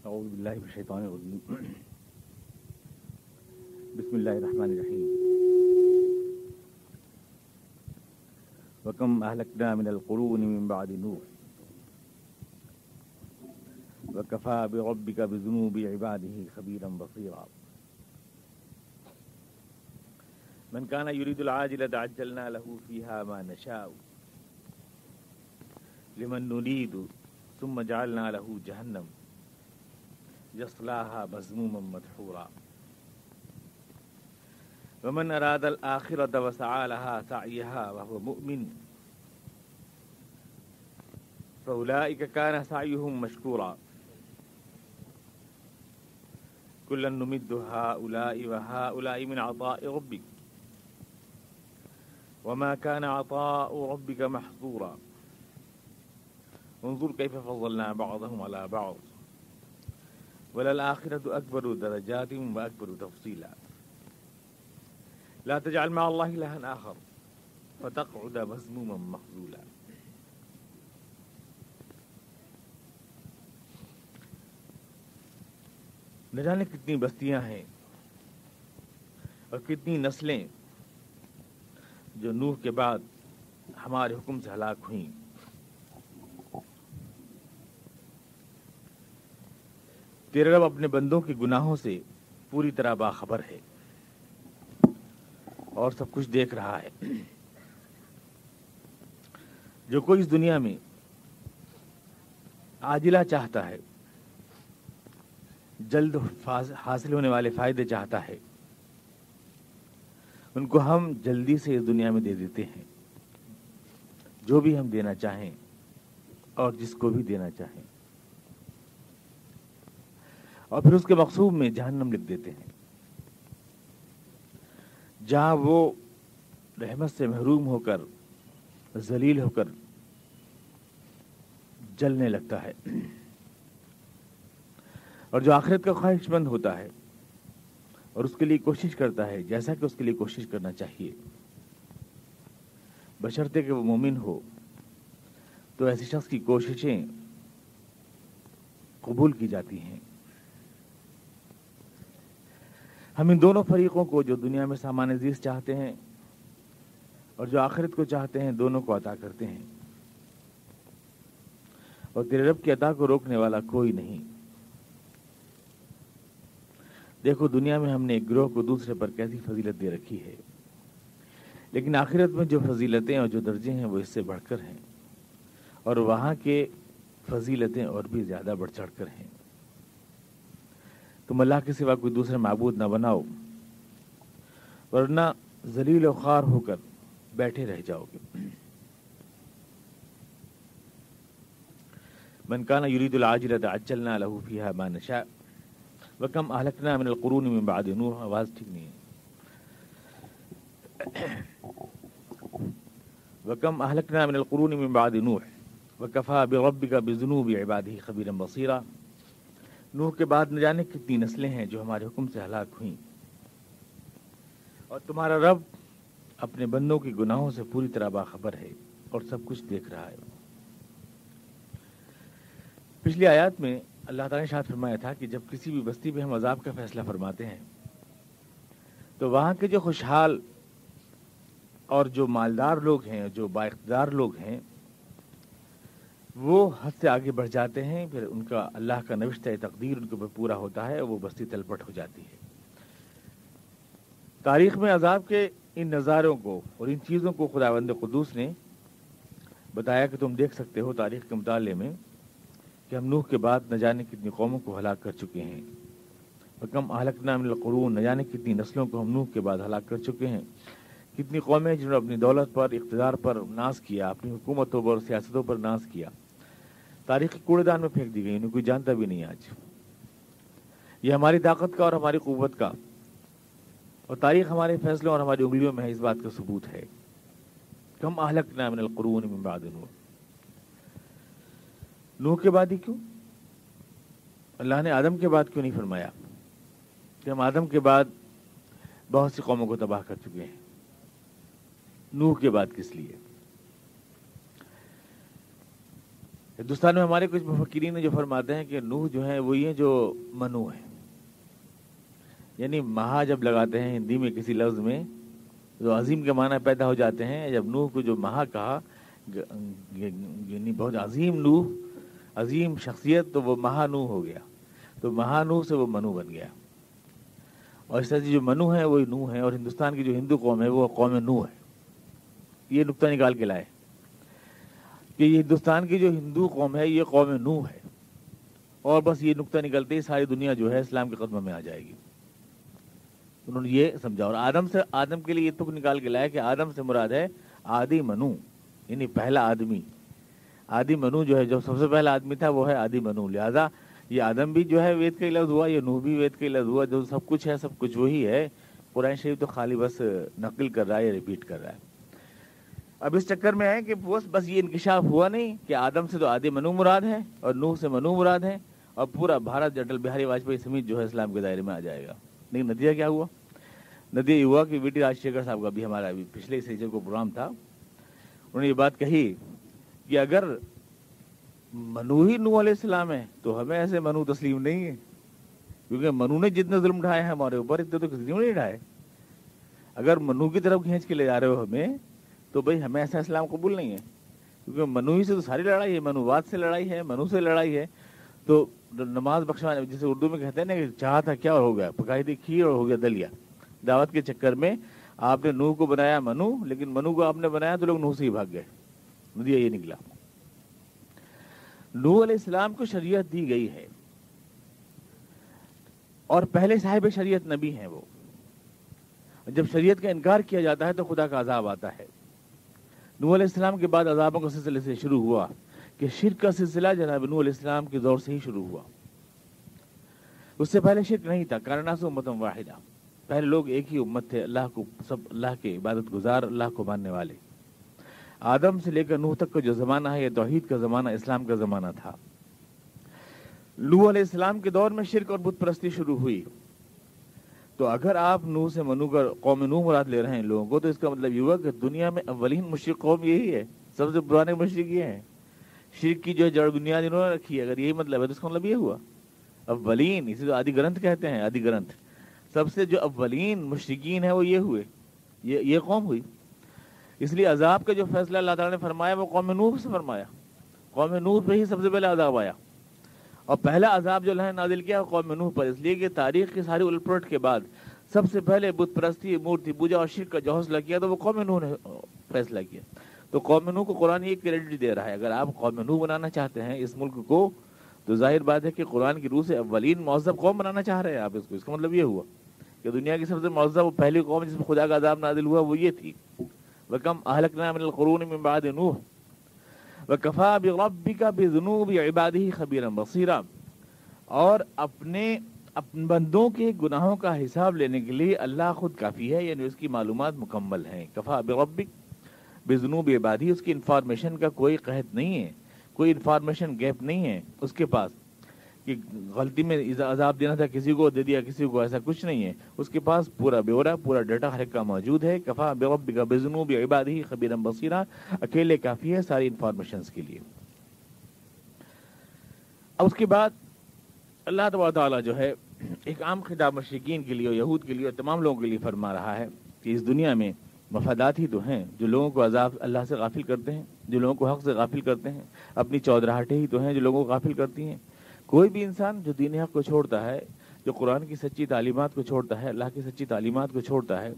اعوذ باللہ من الشیطان الرجیم بسم اللہ الرحمن الرحیم وکم اہلکنا من القرون من بعد نوح وکفی بربک بذنوب عباده خبیرا بصیرا من کان یرید العاجلۃ عجلنا له فیہا ما نشاء لمن نرید ثم جعلنا له جہنم یصلاها مذموما مدحورا ومن اراد الآخرۃ وسعى لها سعیها وهو مؤمن فأولئک کان سعیهم مشکورا کلا نمد هؤلاء وهؤلاء من عطاء ربک وما كان عطاء ربك محظورا انظر كيف فضلنا بعضهم على بعض وللآخرة أكبر درجات وأكبر تفصيلا لا تجعل مع الله إلها آخر فتقعد مذموما مخذولا. نہ جانے کتنی بستیاں ہیں اور کتنی نسلیں جو نوح کے بعد ہمارے حکم سے ہلاک ہوئیں. تیرے رب اپنے بندوں کے گناہوں سے پوری طرح باخبر ہے اور سب کچھ دیکھ رہا ہے. جو کوئی اس دنیا میں عاجلہ چاہتا ہے، جلد حاصل ہونے والے فائدے چاہتا ہے، ان کو ہم جلدی سے اس دنیا میں دے دیتے ہیں، جو بھی ہم دینا چاہیں اور جس کو بھی دینا چاہیں، اور پھر اس کے مقصوب میں جہنم لکھ دیتے ہیں، جہاں وہ رحمت سے محروم ہو کر ذلیل ہو کر جلنے لگتا ہے. اور جو آخرت کا خواہش مند ہوتا ہے اور اس کے لیے کوشش کرتا ہے جیسا کہ اس کے لیے کوشش کرنا چاہیے، بشرطے کہ وہ مومن ہو، تو ایسے شخص کی کوششیں قبول کی جاتی ہیں. ہم ان دونوں فریقوں کو، جو دنیا میں سامان زیست چاہتے ہیں اور جو آخرت کو چاہتے ہیں، دونوں کو عطا کرتے ہیں، اور تیرے رب کی عطا کو روکنے والا کوئی نہیں. دیکھو دنیا میں ہم نے ایک گروہ کو دوسرے پر کیسی فضیلت دے رکھی ہے، لیکن آخرت میں جو فضیلتیں اور جو درجے ہیں وہ اس سے بڑھ کر ہیں، اور وہاں کے فضیلتیں اور بھی زیادہ بڑھ چڑھ کر ہیں. تم اللہ کے سوا کوئی دوسرا معبود نہ بناؤ، ورنہ ذلیل و خوار ہو کر بیٹھے رہ جاؤ گے. من کان یرید العاجلۃ عجلنا له فیہا ما نشاء وکم اہلکنا من القرون من بعد نوح. آواز ٹھیک نہیں ہے. وکم اہلکنا من القرون من بعد نوح وکفی بربک بذنوب عباده خبیرا بصیرا. نوح کے بعد نہ جانے کتنی نسلیں ہیں جو ہمارے حکم سے ہلاک ہوئیں، اور تمہارا رب اپنے بندوں کے گناہوں سے پوری طرح باخبر ہے اور سب کچھ دیکھ رہا ہے. پچھلی آیات میں اللہ تعالیٰ نے ارشاد فرمایا تھا کہ جب کسی بھی بستی پہ ہم عذاب کا فیصلہ فرماتے ہیں تو وہاں کے جو خوشحال اور جو مالدار لوگ ہیں، جو بااقتدار لوگ ہیں، وہ حد سے آگے بڑھ جاتے ہیں. پھر ان کا اللہ کا نوشتہ تقدیر ان کے اوپر پورا ہوتا ہے اور وہ بستی تلپٹ ہو جاتی ہے. تاریخ میں عذاب کے ان نظاروں کو اور ان چیزوں کو خداوند قدوس نے بتایا کہ تم دیکھ سکتے ہو تاریخ کے مطالعے میں کہ ہم نوح کے بعد نہ جانے کتنی قوموں کو ہلاک کر چکے ہیں. وکم اہلکنا من القرون، نہ جانے کتنی نسلوں کو ہم نوح کے بعد ہلاک کر چکے ہیں. کتنی قومیں جنہوں نے اپنی دولت پر، اقتدار پر ناز کیا، اپنی حکومتوں پر، سیاستوں پر ناز کیا، تاریخی کوڑے دان میں پھینک دی گئی، انہیں کوئی جانتا بھی نہیں. آج یہ ہماری طاقت کا اور ہماری قوت کا، اور تاریخ ہمارے فیصلوں اور ہماری انگلیوں میں ہے، اس بات کا ثبوت ہے. کم اہلکنا من القرون من بعد نوح. نوح کے بعد ہی کیوں؟ اللہ نے آدم کے بعد کیوں نہیں فرمایا کہ ہم آدم کے بعد بہت سی قوموں کو تباہ کر چکے ہیں؟ نوح کے بعد کس لیے؟ ہندوستان میں ہمارے کچھ مفکرین جو فرماتے ہیں کہ نوح جو ہے وہ یہ جو منو ہے، یعنی مہا جب لگاتے ہیں ہندی میں کسی لفظ میں تو عظیم کے معنی پیدا ہو جاتے ہیں. جب نوح کو جو مہا کہا یعنی بہت عظیم نوح، عظیم شخصیت، تو وہ مہا نوح ہو گیا. تو مہا نوح سے وہ منو بن گیا. اور اس طرح سے جو منو ہے وہی نوح ہے، اور ہندوستان کی جو ہندو قوم ہے وہ قوم نوح ہے. یہ نقطہ نکال کے لائے کہ یہ ہندوستان کی جو ہندو قوم ہے یہ قوم نوح ہے، اور بس یہ نقطہ نکلتے ہی ساری دنیا جو ہے اسلام کے قدموں میں آ جائے گی. انہوں نے یہ سمجھا. اور آدم کے لیے یہ تک نکال کے لایا کہ آدم سے مراد ہے آدی منو، یعنی پہلا آدمی. آدی منو جو ہے، جو سب سے پہلا آدمی تھا وہ ہے آدی منو. لہذا یہ آدم بھی جو ہے وید کا ہی لفظ ہوا، یہ نوح بھی وید کا ہی لفظ ہوا. جو سب کچھ ہے سب کچھ وہی ہے. قرآن شریف تو خالی بس نقل کر رہا ہے، ریپیٹ کر رہا ہے. اب اس چکر میں ہے کہ بس یہ انکشاف ہوا نہیں کہ آدم سے تو آدی منو مراد ہے اور نوح سے منو مراد ہے، اور پورا بھارت اٹل بہاری واجپئی سمیت جو ہے اسلام کے دائرے میں آ جائے گا. لیکن نتیجہ کیا ہوا؟ نتیجہ یہ ہوا کہ وی ٹی راجشیکھر صاحب کا بھی ہمارا بھی پچھلے سیزن کو پروگرام تھا، انہوں نے یہ بات کہی کہ اگر منو ہی نوح علیہ السلام ہے تو ہمیں ایسے منو تسلیم نہیں ہے، کیونکہ منو نے جتنے ظلم ڈھائے ہیں ہمارے اوپر اتنے تو کسی نے نہیں ڈھائے. اگر منو کی طرف کھینچ کے لے جا رہے ہو ہمیں تو بھائی ہمیں ایسا اسلام قبول نہیں ہے، کیونکہ منو ہی سے تو ساری لڑائی ہے، منوواد سے لڑائی ہے، منو سے لڑائی ہے. تو نماز بخشوانے جسے اردو میں کہتے ہیں نا کہ چاہا تھا کیا اور ہو گیا، پکائی تھی کھیر اور ہو گیا دلیا. دعوت کے چکر میں آپ نے نوح کو بنایا منو، لیکن منو کو آپ نے بنایا تو لوگ نوح سے ہی بھاگ گئے. نتیجہ یہ نکلا. نوح علیہ السلام کو شریعت دی گئی ہے، اور پہلے صاحب شریعت نبی ہیں وہ. جب شریعت کا انکار کیا جاتا ہے تو خدا کا عذاب آتا ہے. نوح علیہ السلام کے بعد عذابوں کے سلسلے سے شروع ہوا کہ شرک کا سلسلہ جناب نوح علیہ السلام کے دور سے ہی شروع ہوا. اس سے پہلے شرک نہیں تھا. کان الناس امۃ واحدہ، پہلے لوگ ایک ہی امت تھے، اللہ کو سب اللہ کے عبادت گزار، اللہ کو ماننے والے. آدم سے لے کر نوح تک کا جو زمانہ ہے یہ توحید کا زمانہ، اسلام کا زمانہ تھا. نوح علیہ السلام کے دور میں شرک اور بت پرستی شروع ہوئی. تو اگر آپ نوح سے منو کر قوم نوح مراد لے رہے ہیں لوگوں کو، تو اس کا مطلب یہ ہوا کہ دنیا میں اولین مشرک قوم یہی ہے، سب سے پرانے مشرک یہ ہیں. شرک کی جو ہے جڑ بنیاد انہوں نے رکھی ہے. اگر یہی مطلب ہے تو اس کا مطلب یہ ہوا اولین، اسی تو آدی گرنتھ کہتے ہیں. آدی گرنتھ سب سے جو اولین مشرکین ہیں وہ یہ ہوئے، یہ قوم ہوئی. اس لیے عذاب کا جو فیصلہ اللہ تعالیٰ نے فرمایا وہ قوم نوح سے فرمایا. قوم نوح پہ ہی سب سے پہلے عذاب آیا، اور پہلا عذاب جو اللہ نے نازل کیا قوم نوح پر، اس لیے کہ تاریخ کی ساری الٹ پلٹ کے بعد سب سے پہلے بت پرستی، مورتی پوجا اور شرک کا جو حوصلہ کیا تو وہ قوم نوح نے فیصلہ کیا. تو قوم نوح کو قرآن یہ کریڈٹ دے رہا ہے. اگر آپ قوم نوح بنانا چاہتے ہیں اس ملک کو تو ظاہر بات ہے کہ قرآن کی روح سے اولین معذب قوم بنانا چاہ رہے ہیں آپ اس کو. اس کا مطلب یہ ہوا کہ دنیا کی سب سے معذب وہ پہلی قوم جس میں خدا کا عذاب نازل ہوا وہ یہ تھی. وَكَمْ أَهْلَكْنَا مِنَ الْقُرُونِ مِن بَعْدِ نُوحٍ وَكَفَىٰ بِرَبِّكَ بِذُنُوبِ عِبَادِهِ خَبِيرًا بَصِيرًا. اور اپنے بندوں کے گناہوں کا حساب لینے کے لیے اللہ خود کافی ہے، یعنی اس کی معلومات مکمل ہیں. کفا بربک بذنوب عبادی، اس کی انفارمیشن کا کوئی قحط نہیں ہے، کوئی انفارمیشن گیپ نہیں ہے اس کے پاس کہ غلطی میں عذاب دینا تھا کسی کو دے دیا کسی کو، ایسا کچھ نہیں ہے. اس کے پاس پورا بیورا، پورا ڈیٹا ہر ایک کا موجود ہے. کفا بربک بذنوب عبادی خبیرا بصیرا، اکیلے کافی ہے ساری انفارمیشنز کے لیے. اب اس کے بعد اللہ تبارک تعالیٰ جو ہے ایک عام خطاب مشرکین کے لیے اور یہود کے لیے اور تمام لوگوں کے لیے فرما رہا ہے کہ اس دنیا میں مفادات ہی تو ہیں جو لوگوں کو عذاب اللہ سے غافل کرتے ہیں، جو لوگوں کو حق سے غافل کرتے ہیں. اپنی چودراہٹیں ہی تو ہیں جو لوگوں کو غافل کرتی ہیں. کوئی بھی انسان جو دین حق کو چھوڑتا ہے، جو قرآن کی سچی تعلیمات کو چھوڑتا ہے، اللہ کی سچی تعلیمات کو چھوڑتا ہے،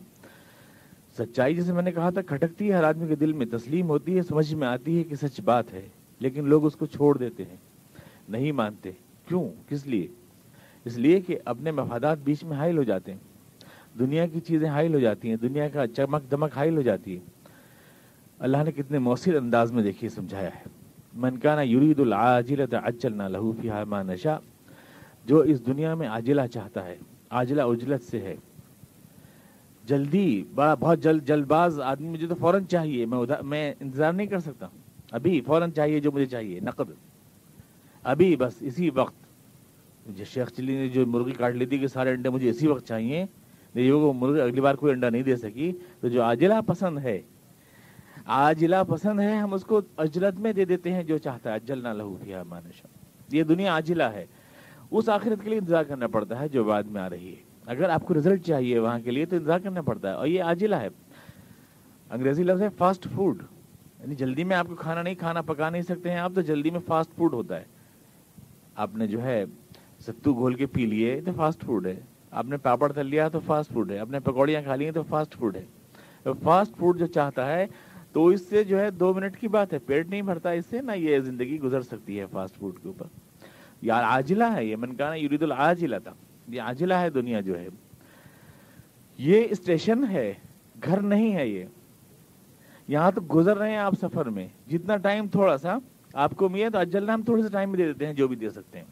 سچائی جیسے میں نے کہا تھا کھٹکتی ہے ہر آدمی کے دل میں، تسلیم ہوتی ہے، سمجھ میں آتی ہے کہ سچ بات ہے، لیکن لوگ اس کو چھوڑ دیتے ہیں، نہیں مانتے. کیوں؟ کس لیے؟ اس لیے کہ اپنے مفادات بیچ میں حائل ہو جاتے ہیں، دنیا کی چیزیں حائل ہو جاتی ہیں، دنیا کا چمک دمک حائل ہو جاتی ہے. اللہ نے کتنے مؤثر انداز میں دیکھیے سمجھایا ہے. من کان یرید العاجلۃ عجلنا لہ فیہا ما نشاء، جو اس دنیا میں عاجلہ چاہتا ہے، عاجلہ عجلت سے ہے، جلدی، بہت جلد باز آدمی، مجھے تو فوراً چاہیے، میں انتظار نہیں کر سکتا، ابھی فوراً چاہیے جو مجھے چاہیے، نقد ابھی، بس اسی وقت. شیخ چلی نے جو مرغی کاٹ لی تھی کہ سارے انڈے مجھے اسی وقت چاہیے، وہ مرغی اگلی بار کوئی انڈا نہیں دے سکی. تو جو عاجلہ پسند ہے، عاجلہ پسند ہے، ہم اس کو اجلت میں دے دیتے ہیں جو چاہتا ہے، اجلنا لہو فیہا ما نشاء. یہ دنیا عاجلہ ہے، اس آخرت کے لیے انتظار کرنا پڑتا ہے جو بعد میں آ رہی ہے. اگر آپ کو رزلٹ چاہیے وہاں کے لیے تو انتظار کرنا پڑتا ہے، اور یہ عاجلہ ہے. انگریزی لفظ ہے فاسٹ فوڈ، یعنی جلدی میں آپ کو کھانا پکا نہیں سکتے ہیں آپ، تو جلدی میں فاسٹ فوڈ ہوتا ہے. آپ نے جو ہے ستو گھول کے پی لیے تو فاسٹ فوڈ ہے، آپ نے پاپڑ تل لیا تو فاسٹ فوڈ ہے، آپ نے پکوڑیاں کھا لی تو فاسٹ فوڈ ہے. فاسٹ فوڈ جو چاہتا ہے تو اس سے جو ہے 2 منٹ کی بات ہے، پیٹ نہیں بھرتا اس سے، نہ یہ زندگی گزر سکتی ہے فاسٹ فوڈ کے اوپر. یار عاجلہ ہے یہ، من کان یرید العاجلہ تھا، یہ عاجلہ ہے دنیا جو ہے. یہ اسٹیشن ہے، گھر نہیں ہے. یہ یہاں تو گزر رہے ہیں آپ سفر میں، جتنا ٹائم تھوڑا سا آپ کو ملے تو اجلنا ہم تھوڑے سے ٹائم میں دے دیتے ہیں جو بھی دے سکتے ہیں.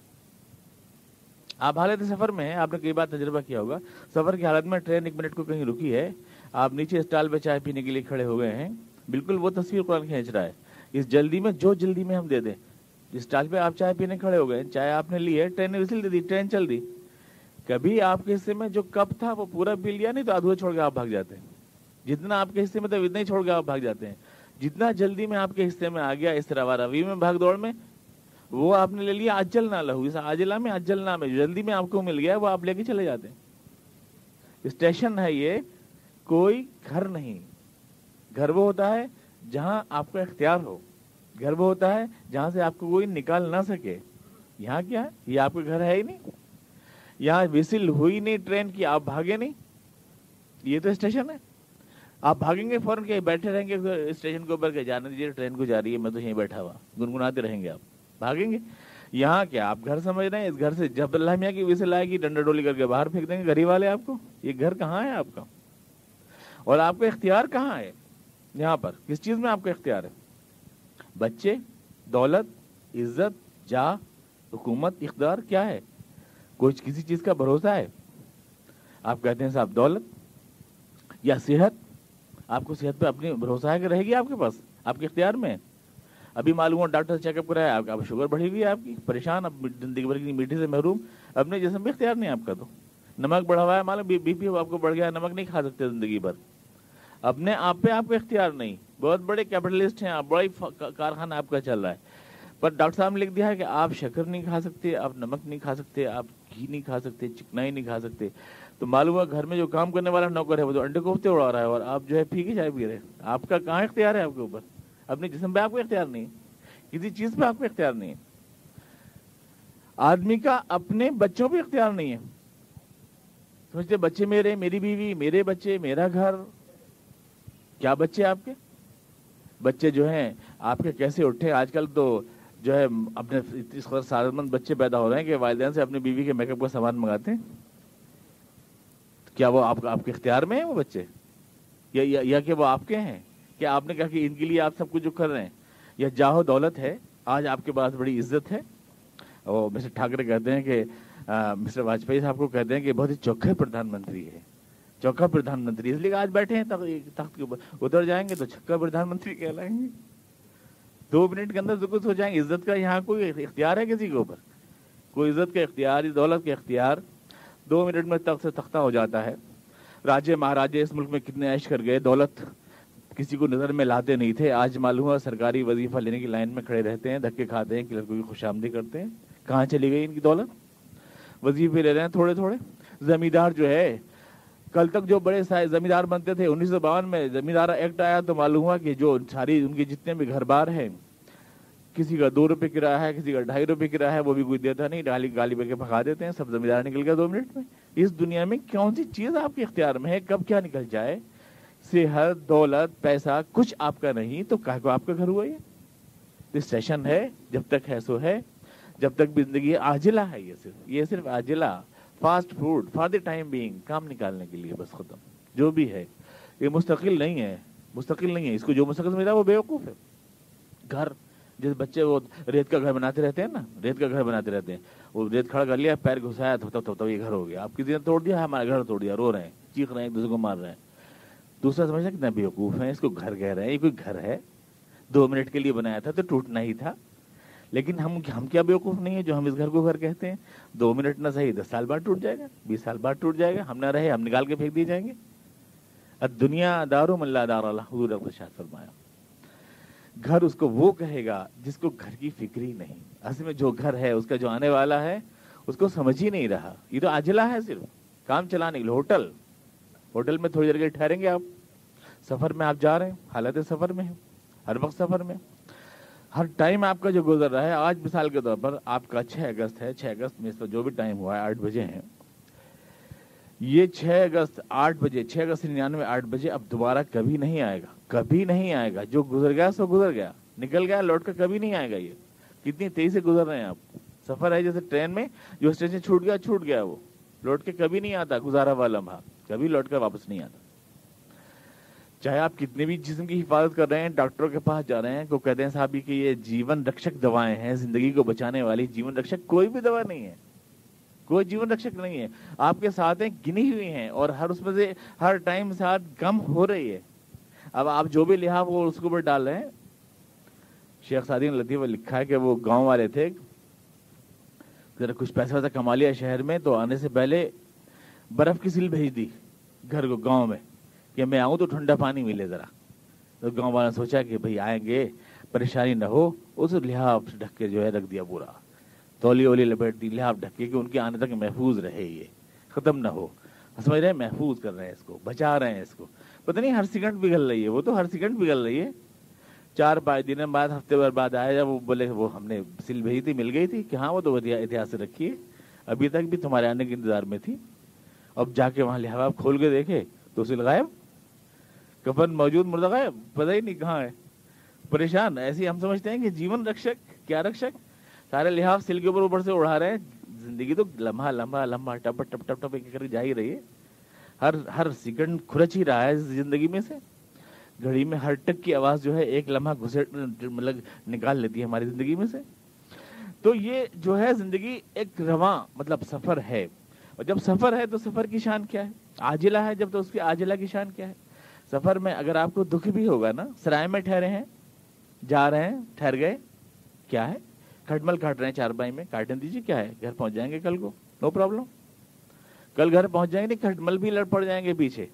آپ حالت سفر میں ہیں، آپ نے کئی بار تجربہ کیا ہوگا، سفر کی حالت میں ٹرین 1 منٹ کو کہیں رکی ہے، آپ نیچے اسٹال پہ چائے پینے کے لیے کھڑے ہو گئے ہیں، بالکل وہ تصویر قرآن کھینچ رہا ہے. اس جلدی میں جو جلدی میں ہم دے دیں، جس اسٹال پہ آپ چائے پینے کھڑے ہو گئے، چائے آپ نے لی ہے، ٹرین نے وسل دے دی، ٹرین چل دی. کبھی آپ کے حصے میں جو کپ تھا وہ پورا پی لیا نہیں تو ادھورا چھوڑ کے آپ بھاگ جاتے ہیں. جتنا آپ کے حصے میں تھا اتنا ہی چھوڑ کے آپ بھاگ جاتے ہیں. جتنا جلدی میں آپ کے حصے میں آ گیا اس روا روی میں بھاگ دوڑ میں، وہ آپ نے لے لیا اجل نہ لہو. اس عاجلہ میں اجل نہ میں جلدی میں آپ کو مل گیا وہ آپ لے کے چلے جاتے ہیں. اسٹیشن ہے یہ، کوئی گھر نہیں. گھر وہ ہوتا ہے جہاں آپ کا اختیار ہو، گھر وہ ہوتا ہے جہاں سے آپ کو کوئی نکال نہ سکے. یہاں کیا ہے؟ یہ آپ کا گھر ہے ہی نہیں. یہاں وسل ہوئی نہیں ٹرین کی، آپ بھاگے نہیں. یہ تو اسٹیشن ہے. آپ بھاگیں گے فوراً کہ بیٹھے رہیں گے اسٹیشن کے اوپر کہ جانے دیجیے ٹرین کو جا رہی ہے میں تو یہیں بیٹھا ہوا، گنگناتے رہیں گے، آپ بھاگیں گے. یہاں کیا آپ گھر سمجھ رہے ہیں؟ اس گھر سے جب اللہ میاں کی وسل آئے گی ڈنڈا ڈولی کر کے باہر پھینک دیں گے گھر ہی والے آپ کو. یہ گھر کہاں ہے آپ کا؟ اور آپ کا اختیار کہاں ہے؟ یہاں پر کس چیز میں آپ کا اختیار ہے؟ بچے، دولت، عزت، جاہ، حکومت، اقتدار کیا ہے؟ کوئی کسی چیز کا بھروسہ ہے؟ آپ کہتے ہیں صاحب دولت یا صحت. آپ کو صحت پہ اپنی بھروسہ ہے کہ رہے گی آپ کے پاس؟ آپ کے اختیار میں. ابھی معلوم ہو ڈاکٹر چیک اپ کرایا، آپ شوگر بڑھی ہوئی ہے آپ کی، پریشان، اب زندگی بھر کی میٹھی سے محروم. اپنے جسم پہ اختیار نہیں آپ کا. تو نمک بڑھا ہوا ہے، معلوم بی پی آپ کو بڑھ گیا ہے، نمک نہیں کھا سکتے زندگی بھر. اپنے آپ پہ آپ کا اختیار نہیں. بہت بڑے کیپٹلسٹ ہیں آپ، بڑا کارخانہ آپ کا چل رہا ہے، پر ڈاکٹر صاحب نے لکھ دیا ہے کہ آپ شکر نہیں کھا سکتے، آپ نمک نہیں کھا سکتے، آپ گھی نہیں کھا سکتے، چکنائی نہیں کھا سکتے. تو معلوم ہے گھر میں جو کام کرنے والا نوکر ہے وہ تو انڈے کوفتے اڑا رہا ہے، اور آپ جو ہے پھیکی چائے پی رہے ہیں. آپ کا کہاں اختیار ہے آپ کے اوپر؟ اپنے جسم پہ آپ کو اختیار نہیں ہے، کسی چیز پہ آپ کو اختیار نہیں ہے. آدمی کا اپنے بچوں پہ اختیار نہیں ہے. سمجھتے بچے میرے، میری بیوی، میرے بچے، میرا گھر. کیا بچے آپ کے؟ بچے جو ہیں آپ کے کیسے اٹھے؟ آج کل تو جو ہے اپنے اس قدر سعادت مند بچے پیدا ہو رہے ہیں کہ والدین سے اپنی بیوی کے میک اپ کا سامان منگاتے ہیں. کیا وہ آپ کے اختیار میں ہیں وہ بچے، یا کہ وہ آپ کے ہیں؟ کیا آپ نے کہا کہ ان کے لیے آپ سب کچھ جو کر رہے ہیں؟ یا جاہو دولت ہے، آج آپ کے پاس بڑی عزت ہے. اور مسٹر ٹھاکرے کہتے ہیں کہ مسٹر واجپئی صاحب کو کہتے ہیں کہ بہت ہی چوکھے پردھان منتری ہے، چوکھا پردھان منتری، اس لیے آج بیٹھے ہیں تخت کے اوپر. ادھر جائیں گے تو چھکا پردھان منتری کہلائیں گے. 2 منٹ کے اندر تو کچھ ہو جائیں گے. عزت کا یہاں کوئی اختیار ہے کسی کے اوپر؟ کوئی عزت کا اختیار، دولت کا اختیار 2 منٹ میں تخت سے تختہ ہو جاتا ہے. راجے مہاراجے اس ملک میں کتنے عیش کر گئے، دولت کسی کو نظر میں لاتے نہیں تھے. آج معلوم ہوا سرکاری وظیفہ لینے کی لائن میں کھڑے رہتے ہیں، دھکے کھاتے ہیں کہ لڑکوں کی خوش آمدید کرتے ہیں. کہاں چلی گئی ان کی دولت؟ وظیفے لے رہے ہیں تھوڑے تھوڑے. زمیندار جو ہے، کل تک جو بڑے زمیندار بنتے تھے، 1952 میں زمیندار ایکٹ آیا تو معلوم ہوا کہ جو ساری ان کے جتنے بھی گھر بار ہیں، کسی کا 2 روپے کرایہ ہے، کسی کا 2.5 روپے کرایہ ہے، وہ بھی کوئی دیتا نہیں، گالی بے کے بھگا دیتے ہیں. سب زمیندار نکل گیا 2 منٹ میں. اس دنیا میں کون سی چیز آپ کے اختیار میں ہے؟ کب کیا نکل جائے؟ صحت، دولت، پیسہ کچھ آپ کا نہیں تو کہا کو آپ کا گھر ہوا. یہ اسٹیشن ہے، جب تک ہے سو ہے، جب تک بھی زندگی عاجلہ ہے. یہ صرف عاجلہ fast food for the time being, کام نکالنے کے لیے بس، ختم. جو بھی ہے یہ مستقل نہیں ہے، مستقل نہیں ہے. اس کو جو مستقل سمجھتا ہے وہ بیوقوف ہے. گھر جس بچے وہ ریت کا گھر بناتے رہتے ہیں نا، ریت کا گھر بناتے رہتے ہیں، وہ ریت کھڑا کر لیا، پیر گھسایا تو یہ گھر ہو گیا. آپ کسی نے توڑ دیا، ہمارا گھر توڑ دیا، رو رہے ہیں، چیخ رہے ہیں، ایک دوسرے کو مار رہے ہیں. دوسرا سمجھتا کتنا بیوقوف ہے، اس کو گھر کہہ رہے ہیں. یہ کوئی گھر ہے؟ 2 منٹ کے لیے بنایا تھا تو ٹوٹنا ہی تھا. لیکن ہم کیا بیوقوف نہیں ہے جو ہم اس گھر کو گھر کہتے ہیں؟ 2 منٹ نہ صحیح 10 سال بعد ٹوٹ جائے گا، 20 سال بعد ٹوٹ جائے گا. ہم نہ رہے، ہم نکال کے پھینک دیے جائیں گے. الدنیا دار من لا دار لہ، حضور نے ارشاد فرمایا. گھر اس کو وہ کہے گا جس کو گھر کی فکر ہی نہیں. اصل میں جو گھر ہے اس کا جو آنے والا ہے اس کو سمجھ ہی نہیں رہا. یہ تو عاجلہ ہے, صرف کام چلانے کے لیے. ہوٹل میں تھوڑی دیر کے ٹھہریں گے آپ, سفر میں آپ جا رہے ہیں, حالت سفر میں ہیں, ہر وقت سفر میں, ہر ٹائم آپ کا جو گزر رہا ہے. آج مثال کے طور پر آپ کا 6 اگست ہے, 6 اگست میں اس پر جو بھی ٹائم ہوا ہے 8 بجے ہیں, یہ 6 اگست 8 بجے, 6 اگست 99 8 بجے اب دوبارہ کبھی نہیں آئے گا, کبھی نہیں آئے گا. جو گزر گیا سو گزر گیا, نکل گیا, لوٹ کر کبھی نہیں آئے گا. یہ کتنی تیزی سے گزر رہے ہیں آپ. سفر ہے جیسے ٹرین میں, جو اسٹیشن چھوٹ گیا وہ لوٹ کے کبھی نہیں آتا. گزارا ہوا لمحہ کبھی لوٹ کر واپس نہیں آتا. چاہے آپ کتنے بھی جسم کی حفاظت کر رہے ہیں, ڈاکٹروں کے پاس جا رہے ہیں, کو کہتے ہیں صاحب کہ یہ جیون رکشک دوائیں ہیں, زندگی کو بچانے والی جیون رکشک, کوئی بھی دوا نہیں ہے, کوئی جیون رکشک نہیں ہے. آپ کے ساتھ گنی ہوئی ہیں اور ہر اس میں سے ہر ٹائم ساتھ کم ہو رہی ہے. اب آپ جو بھی لحاظ وہ اس کے اوپر ڈال رہے ہیں. شیخ سعدی نے لطیفہ لکھا ہے کہ وہ گاؤں والے تھے, ذرا کچھ پیسہ ویسا کما لیا شہر میں, تو آنے سے پہلے برف کی سیل بھیج دی گھر کو, گاؤں میں, کہ میں آؤں تو ٹھنڈا پانی ملے ذرا. تو گاؤں والوں نے سوچا کہ بھائی آئیں گے پریشانی نہ ہو, اس لحاظ ڈھک کے جو ہے رکھ دیا پورا, تولی اولی لپیٹ دی, لحاظ ڈھک کے کہ ان کے آنے تک محفوظ رہے, یہ ختم نہ ہو. سمجھ رہے ہیں, محفوظ کر رہے ہیں اس کو, بچا رہے ہیں اس کو. پتہ نہیں ہر سیکنڈ پگھل رہی ہے, وہ تو ہر سیکنڈ پگھل رہی ہے. 4-5 دن بعد, ہفتے بھر بعد آیا جب وہ بولے وہ ہم نے سل بھیجی تھی, مل گئی تھی, کہ ہاں وہ تو احتیاط سے رکھی ہے, ابھی تک بھی تمہارے آنے کے انتظار میں تھی. اب جا کے وہاں لحاظ کھول کے دیکھے تو سل غائب, کفن موجود, مردہ غائب, پتہ ہی نہیں کہاں ہے. پریشان. ایسے ہم سمجھتے ہیں کہ جیون رکشک, کیا رکشک, سارے لحاظ سل کے اوپر سے اڑا رہے ہیں. زندگی تو لمحہ لمحہ لمحہ ٹپ ٹپ ٹپ ٹپ کر کے جا ہی رہی ہے. ہر سیکنڈ کھرچ ہی رہا ہے زندگی میں سے. گھڑی میں ہر ٹک کی آواز جو ہے ایک لمحہ گھسٹ مطلب نکال لیتی ہے ہماری زندگی میں سے. تو یہ جو ہے زندگی ایک رواں مطلب سفر ہے. اور جب سفر ہے تو سفر کی شان کیا ہے, عاجلہ ہے جب تو اس کی عاجلہ کی شان کیا ہے. سفر میں اگر آپ کو دکھ بھی ہوگا نا, سرائے میں ٹھہرے ہیں, جا رہے ہیں, ٹھہر گئے, کیا ہے, کھٹمل کاٹ رہے ہیں چارپائی میں, کاٹنے دیجیے, کیا ہے, گھر پہنچ جائیں گے کل کو, نو پرابلم. کل گھر پہنچ جائیں گے, کھٹمل بھی لڑ پڑ جائیں گے پیچھے.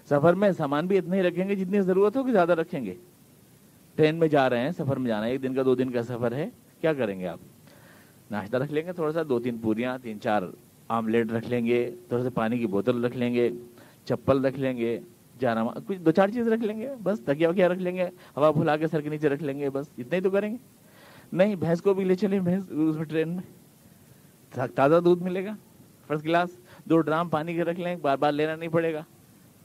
سفر میں سامان بھی اتنا ہی رکھیں گے جتنی ضرورت ہوگی, زیادہ رکھیں گے. ٹرین میں جا رہے ہیں, سفر میں جانا ہے, 1 دن کا 2 دن کا سفر ہے, کیا کریں گے آپ, ناشتہ رکھ لیں گے تھوڑا سا, 2-3 پوریاں, 3-4 آملیٹ رکھ لیں گے, تھوڑا سا پانی کی بوتل رکھ لیں گے, چپل رکھ لیں گے, جانا کچھ 2-4 چیز رکھ لیں گے بس, تکیا وکیا رکھ لیں گے, ہوا پھلا کے سر کے نیچے رکھ لیں گے, بس اتنا ہی تو کریں گے. نہیں, بھینس کو بھی لے چلیں, بھینس اس میں ٹرین میں تازہ دودھ ملے گا فرسٹ کلاس. 2 ڈرام پانی کے رکھ لیں, بار بار لینا نہیں پڑے گا.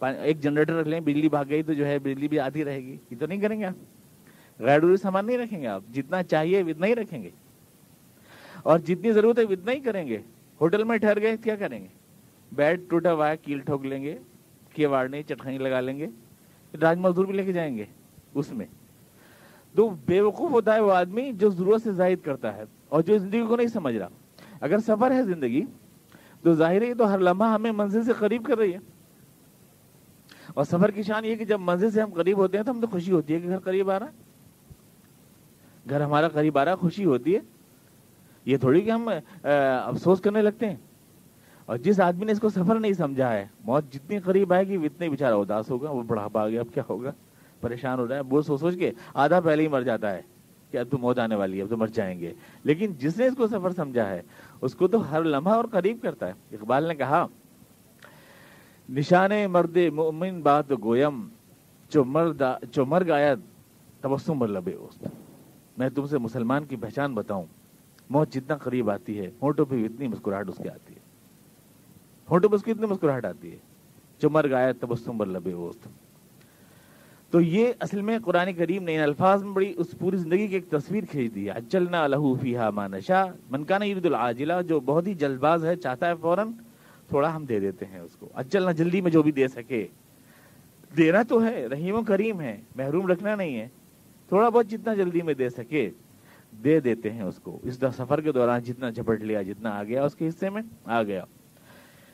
1 جنریٹر رکھ لیں, بجلی بھاگ گئی تو جو ہے بجلی بھی آتی رہے گی. یہ تو نہیں کریں گے آپ. غیر ضروری سامان نہیں رکھیں گے آپ, جتنا چاہیے اتنا ہی رکھیں گے, اور جتنی ضرورت ہے اتنا ہی کریں گے. ہوٹل میں ٹھہر گئے, کیا کریں گے, بیڈ ٹوٹا ہوا ہے, کیل ٹھوک لیں گے, کیواڑ نہیں, چٹخانی لگا لیں گے, راج مزدور بھی لے کے جائیں گے اس میں. تو بیوقوف ہوتا ہے وہ آدمی جو ضرورت سے زائد کرتا ہے اور جو زندگی کو نہیں سمجھ رہا. اگر سفر ہے زندگی تو ظاہر ہے تو ہر لمحہ ہمیں منزل سے قریب کر رہی ہے. اور سفر کی شان یہ کہ جب منزل سے ہم قریب ہوتے ہیں تو ہم تو خوشی ہوتی ہے کہ گھر قریب آ رہا ہے, گھر ہمارا قریب آ رہا ہے, خوشی ہوتی ہے. یہ تھوڑی کہ ہم افسوس کرنے لگتے ہیں. اور جس آدمی نے اس کو سفر نہیں سمجھا ہے, موت جتنی قریب آئے گی اتنے بیچارہ اداس ہوگا, وہ بڑھاپا آ گیا, اب کیا ہوگا, پریشان ہو رہا ہے, وہ سوچ کے آدھا پہلے ہی مر جاتا ہے کہ اب تو موت آنے والی ہے, اب تو مر جائیں گے. لیکن جس نے اس کو سفر سمجھا ہے اس کو تو ہر لمحہ اور قریب کرتا ہے. اقبال نے کہا, نشان مرد مومن بات گویم چو مرگ آید تبسم بر لب اوست. میں تم سے مسلمان کی پہچان بتاؤں, موت جتنا قریب آتی ہے ہونٹوں پہ اتنی مسکراہٹ اس کے آتی ہے, ہونٹوں پہ اس کی اتنی مسکراہٹ آتی ہے, چو مرگ آید تبسم بر لب اوست. تو یہ اصل میں قرآن کریم نے ان الفاظ میں بڑی اس پوری زندگی کی ایک تصویر کھینچ دی ہے. اجلنا لہو فیہا ما نشاء من کان یرید العاجلہ, جو بہت ہی جلد باز ہے, چاہتا ہے فوراً, تھوڑا ہم دے دیتے ہیں اس کو. اجلنا, جلدی میں جو بھی دے سکے, دینا تو ہے, رحیم و کریم ہے, محروم رکھنا نہیں ہے, تھوڑا بہت جتنا جلدی میں دے سکے دے دیتے ہیں اس کو. اس سفر کے دوران جتنا جھپٹ لیا, جتنا آ گیا اس کے حصے میں آ گیا.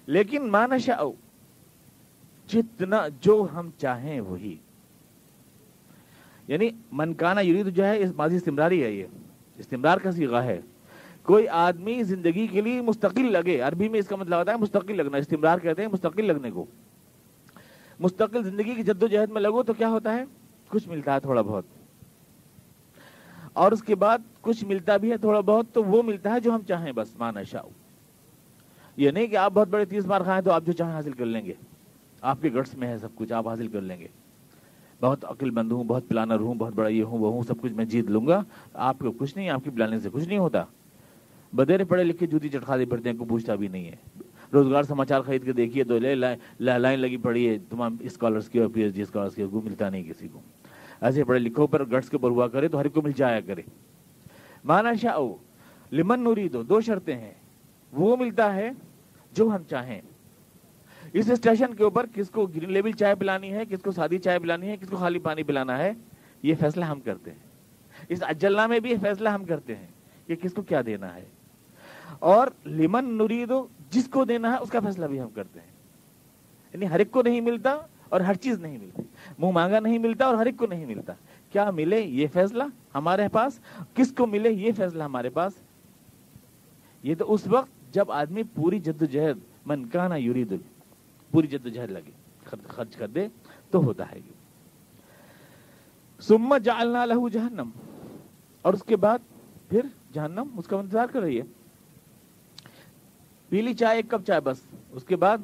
لیکن ما نشاء, جتنا جو ہم چاہیں وہی, یعنی من کانا یرید جو ہے اس ماضی استمراری ہے, یہ استمرار کا صیغہ ہے. کوئی آدمی زندگی کے لیے مستقل لگے, عربی میں اس کا مطلب ہوتا ہے مستقل لگنا, استمرار کہتے ہیں مستقل لگنے کو. مستقل زندگی کی جد و جہد میں لگو تو کیا ہوتا ہے, کچھ ملتا ہے تھوڑا بہت, اور اس کے بعد کچھ ملتا بھی ہے تھوڑا بہت تو وہ ملتا ہے جو ہم چاہیں بس، ما نشاء. یہ نہیں کہ آپ بہت بڑے 30 مار کھائیں تو آپ جو چاہیں حاصل کر لیں گے، آپ کے گٹس میں ہے سب کچھ، آپ حاصل کر لیں گے. بہت عقل مند ہوں، بہت پلانر ہوں، بہت بڑا یہ ہوں وہ ہوں، سب کچھ میں جیت لوں گا. آپ کو کچھ نہیں، آپ کی پلاننگ سے کچھ نہیں ہوتا. بدیرے پڑھے لکھے جوتی چٹخا دے پڑتے ہیں، کوئی پوچھتا بھی نہیں ہے. روزگار سماچار خرید کے دیکھیے تو لائن لگی پڑی ہے تمام اسکالرس کی اور پی ایچ ڈی اسکالرس کی، وہ ملتا نہیں کسی کو. ایسے پڑھے لکھوں پر گٹس کے اوپر ہوا کرے تو ہر ایک کو مل جایا کرے. ما نشاء لمن نرید، دو شرطیں ہیں، وہ ملتا ہے جو ہم چاہیں. اس اسٹیشن کے اوپر کس کو گرین لیبل چائے پلانی ہے، کس کو سادی چائے پلانی ہے، کس کو خالی پانی پلانا ہے، یہ فیصلہ ہم کرتے ہیں. اس اجلنا میں بھی یہ فیصلہ ہم کرتے ہیں کہ کس کو کیا دینا ہے. اور لمن نرید، جس کو دینا ہے اس کا فیصلہ بھی ہم کرتے ہیں. یعنی ہر ایک کو نہیں ملتا اور ہر چیز نہیں ملتی، منہ مانگا نہیں ملتا اور ہر ایک کو نہیں ملتا. کیا ملے یہ فیصلہ ہمارے پاس، کس کو ملے یہ فیصلہ ہمارے پاس. یہ تو اس وقت جب آدمی پوری جدوجہد، من کانا یرید، پوری جدوجہد لگے، خرچ کر دے تو ہوتا ہے. ثم جعلنا لہ جہنم، اور اس کے بعد پھر جہنم اس کا انتظار کر رہی ہے. پیلی چائے، ایک کپ چائے بس، اس کے بعد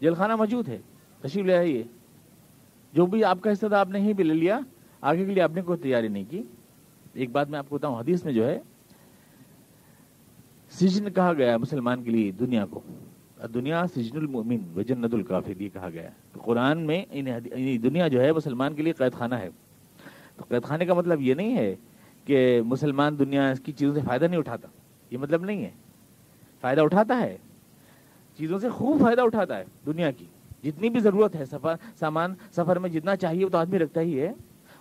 جیل خانہ موجود ہے، تشریف لے آئیے. جو بھی آپ کا حصہ تھا آپ نے ہی بھی لے لیا، آگے کے لیے آپ نے کوئی تیاری نہیں کی. ایک بات میں آپ کو بتاؤں، حدیث میں جو ہے سجن کہا گیا مسلمان کے لیے دنیا کو، دنیا سجن المؤمن و جنت الکافر، یہ کہا گیا. تو قرآن میں دنیا جو ہے مسلمان کے لیے قید خانہ ہے. تو قید خانے کا مطلب یہ نہیں ہے کہ مسلمان دنیا کی چیزوں سے فائدہ نہیں اٹھاتا، یہ مطلب نہیں ہے. فائدہ اٹھاتا ہے، چیزوں سے خوب فائدہ اٹھاتا ہے. دنیا کی جتنی بھی ضرورت ہے، سامان سفر میں جتنا چاہیے وہ تو آدمی رکھتا ہی ہے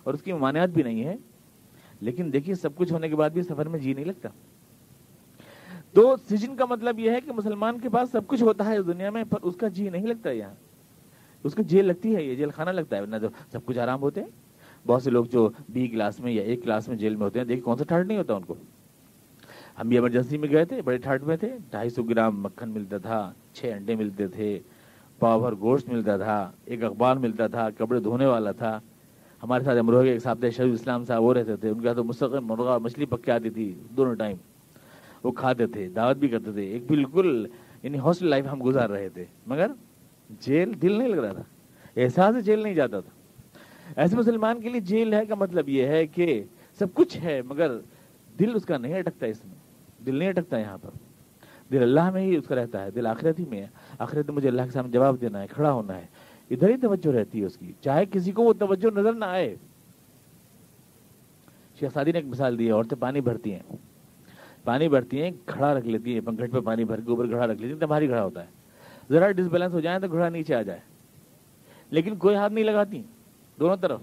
اور اس کی ممانعت بھی نہیں ہے. لیکن دیکھیے سب کچھ ہونے کے بعد بھی سفر میں جی نہیں لگتا. تو سجن کا مطلب یہ ہے کہ مسلمان کے پاس سب کچھ ہوتا ہے اس دنیا میں، پر اس کا جی نہیں لگتا. یہاں اس کو جیل لگتی ہے، یہ جیل خانہ لگتا ہے. ورنہ تو سب کچھ آرام ہوتے ہیں. بہت سے لوگ جو بی کلاس میں یا ایک کلاس میں جیل میں ہوتے ہیں، دیکھیں کون سا ٹھاٹ نہیں ہوتا ان کو. ہم بھی ایمرجنسی میں گئے تھے، بڑے ٹھاٹ میں تھے. 250 گرام مکھن ملتا تھا، 6 انڈے ملتے تھے، پاؤ بھر گوشت ملتا تھا، ایک اخبار ملتا تھا، کپڑے دھونے والا تھا. ہمارے ساتھ امروہ کے ایک صاحب تھے، شریف اسلام صاحب، وہ رہتے تھے. ان کا تو مستقل مرغا مچھلی پک کے آتی تھی دونوں ٹائم، وہ کھاتے تھے، دعوت بھی کرتے تھے. ایک بالکل یعنی ہاسٹل لائف ہم گزار رہے تھے، مگر جیل دل نہیں لگ رہا تھا، احساس جیل نہیں جاتا تھا. ایسے مسلمان کے لیے جیل ہے کا مطلب یہ ہے کہ سب کچھ ہے مگر دل اس کا نہیں اٹکتا. اس میں دل نہیں اٹکتا. یہاں پر دل اللہ میں ہی اس کا رہتا ہے، دل آخرت ہی میں ہے. آخرت میں مجھے اللہ کے سامنے جواب دینا ہے، کھڑا ہونا ہے، ادھر ہی توجہ رہتی ہے اس کی، چاہے کسی کو وہ توجہ نظر نہ آئے. شیخ سعدی نے ایک مثال دی ہے، عورتیں پانی بھرتی ہیں، کھڑا رکھ لیتی ہیں، پنکھٹ پہ پانی بھر کے اوپر کھڑا رکھ لیتی ہیں، بھاری کھڑا ہوتا ہے. ذرا ڈس بیلنس ہو جائے تو گھڑا نیچے آ جائے، لیکن کوئی ہاتھ نہیں لگاتی. دونوں طرف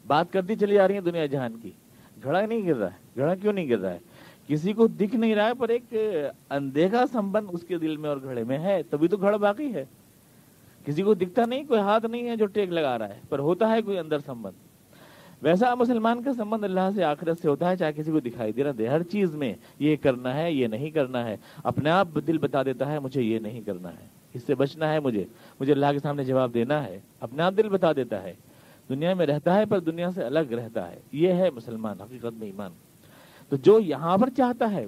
بات کرتی چلی جا رہی ہیں دنیا جہان کی، گھڑا نہیں گر رہا ہے. گھڑا کیوں نہیں گر رہا ہے؟ کسی کو دکھ نہیں رہا ہے، پر ایک اندیکھا سمبند اس کے دل میں اور گھڑے میں ہے، تبھی تو گھڑا باقی ہے. کسی کو دکھتا نہیں، کوئی ہاتھ نہیں ہے جو ٹیک لگا رہا ہے، پر ہوتا ہے کوئی اندر سمبند. ویسا مسلمان کا سمبند اللہ سے آخرت سے ہوتا ہے، چاہے کسی کو دکھائی دے رہا دے. ہر چیز میں یہ کرنا ہے، یہ نہیں کرنا ہے، اپنے آپ دل بتا دیتا ہے مجھے یہ نہیں کرنا ہے، اس سے بچنا ہے، مجھے اللہ کے سامنے جواب دینا ہے. اپنے آپ دل بتا دیتا ہے. دنیا میں رہتا ہے پر دنیا سے الگ رہتا ہے. یہ ہے مسلمان حقیقت میں ایمان. تو جو یہاں پر چاہتا ہے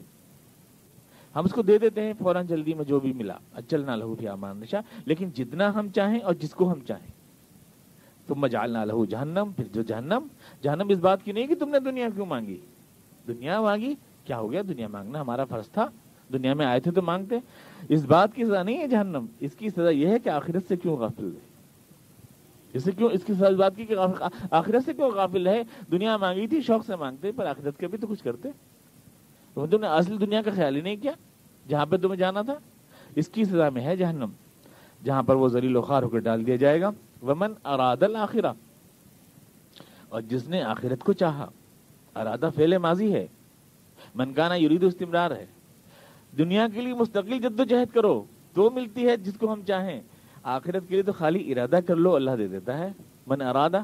ہم اس کو دے دیتے ہیں فوراً جلدی میں، جو بھی ملا اچلنا لہو فی امان نشا. لیکن جتنا ہم چاہیں اور جس کو ہم چاہیں. ثم جعلنا لہو جہنم، پھر جو جہنم اس بات کی نہیں کہ تم نے دنیا کیوں مانگی. دنیا مانگی کیا ہو گیا؟ دنیا مانگنا ہمارا فرض تھا، دنیا میں آئے تھے تو مانگتے. اس بات کی سزا نہیں ہے جہنم، اس کی سزا یہ ہے کہ آخرت سے کیوں غافل ہے. اس کی سزا بات کی کہ آخرت سے کیوں غافل ہے. دنیا مانگی تھی، شوق سے مانگتے، پر آخرت کے بھی تو کچھ کرتے. تم نے اصل دنیا کا خیال ہی نہیں کیا جہاں پہ تمہیں جانا تھا. اس کی سزا میں ہے جہنم، جہاں پر وہ ذلیل و خوار ہو کر ڈال دیا جائے گا. ومن اراد الاخرہ، اور جس نے آخرت کو چاہا. ارادہ فعل ماضی ہے، من کانا یرید استمرار ہے. دنیا کے لیے مستقل جدوجہد کرو تو ملتی ہے جس کو ہم چاہیں. آخرت کے لیے تو خالی ارادہ کر لو، اللہ دے دیتا ہے. من ارادہ،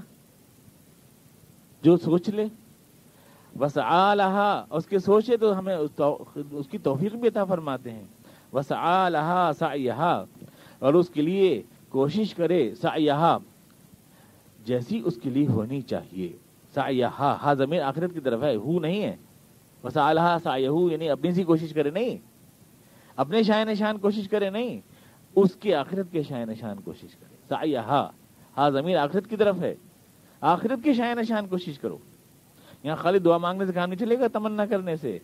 جو سوچ لے، وسعی لہا، اس کے سوچے تو ہمیں اس کی توفیق بھی عطا فرماتے ہیں. وسعی لہا سعیہا، اور اس کے لیے کوشش کرے، سعیہا جیسی اس کے لیے ہونی چاہیے. سعیہا، ہا ضمیر آخرت کی طرف ہے، ہو نہیں ہے. وسعلہا سعیہو یعنی اپنی سی کوشش کرے نہیں، اپنے شائن نشان کوشش کرے نہیں، اس کی آخرت کے شائن نشان کوشش کرے. سعیہا، ہا ضمیر آخرت کی طرف ہے، آخرت کے شائن نشان کوشش کرو. یہاں خالی دعا مانگنے سے کام نہیں چلے گا، تمنا کرنے سے.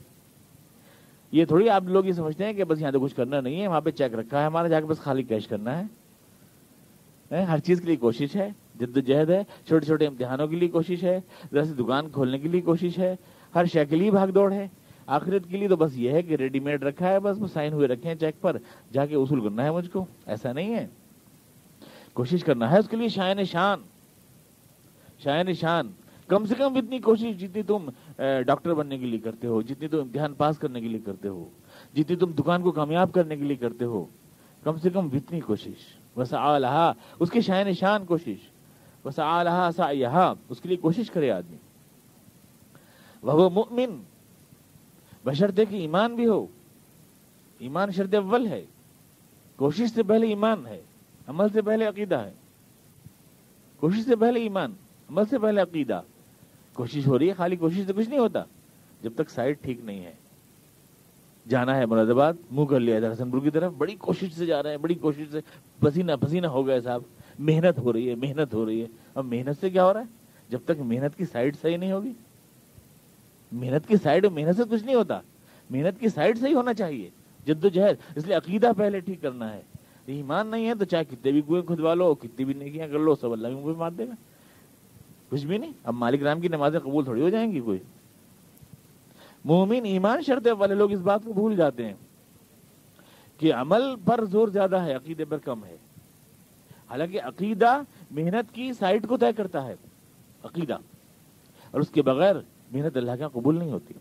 یہ تھوڑی آپ لوگ یہ سمجھتے ہیں کہ بس یہاں تو کچھ کرنا نہیں ہے، وہاں پہ چیک رکھا ہے ہمارا، جا کے بس خالی کیش کرنا ہے. ہر چیز کے لیے کوشش ہے، جد و جہد ہے، چھوٹے چھوٹے امتحانوں کے لیے کوشش ہے، ذرا سی دکان کھولنے کے لیے کوشش ہے، ہر شے کے لیے بھاگ دوڑ ہے. آخرت کے لیے تو بس یہ ہے کہ ریڈی میڈ رکھا ہے، بس سائن ہوئے رکھے ہیں چیک پر، جا کے وصول کرنا ہے مجھ کو. ایسا نہیں ہے، کوشش کرنا ہے اس کے لیے. شائن نشان، شائن نشان کم سے کم اتنی کوشش جتنی تم ڈاکٹر بننے کے لیے کرتے ہو، جتنی تم امتحان پاس کرنے کے لیے کرتے ہو، جتنی تم دکان کو کامیاب کرنے کے لیے کرتے ہو، کم سے کم اتنی کوشش. وسعى لها اس کے شائن نشان کوشش. وسعى لها سعيها اس کے لیے کوشش کرے آدمی. وهو مؤمن بشرطے کہ ایمان بھی ہو. ایمان شرط اول ہے، کوشش سے پہلے ایمان ہے، عمل سے پہلے عقیدہ ہے. کوشش سے پہلے ایمان، عمل سے پہلے عقیدہ. کوشش ہو رہی ہے، خالی کوشش سے کچھ نہیں ہوتا جب تک سائڈ ٹھیک نہیں ہے. جانا ہے مراد آباد، منہ کر لیا ادھر حسن پور کی طرف، بڑی کوشش سے جا رہے ہیں، بڑی کوشش سے، پسینہ پسینہ ہو گئے صاحب، محنت ہو رہی ہے، محنت ہو رہی ہے. اب محنت سے کیا ہو رہا ہے؟ جب تک محنت کی سائڈ صحیح نہیں ہوگی، محنت کی سائڈ، محنت سے کچھ نہیں ہوتا، محنت کی سائڈ صحیح ہونا چاہیے، جد و جہد. اس لیے عقیدہ پہلے ٹھیک کرنا ہے. ایمان نہیں ہے تو چاہے کتنے بھی کنویں کھدوا لو، کتنی بھی نیکیاں کر لو، سب اللہ بھی منہ پہ مار دے گا، کچھ بھی نہیں. اب مالک رام کی نمازیں قبول تھوڑی ہو جائیں گی کوئی. مومن ایمان شرط والے لوگ اس بات کو بھول جاتے ہیں کہ عمل پر زور زیادہ ہے، عقیدے پر کم ہے. حالانکہ عقیدہ محنت کی سائٹ کو طے کرتا ہے، عقیدہ، اور اس کے بغیر محنت اللہ کا قبول نہیں ہوتی.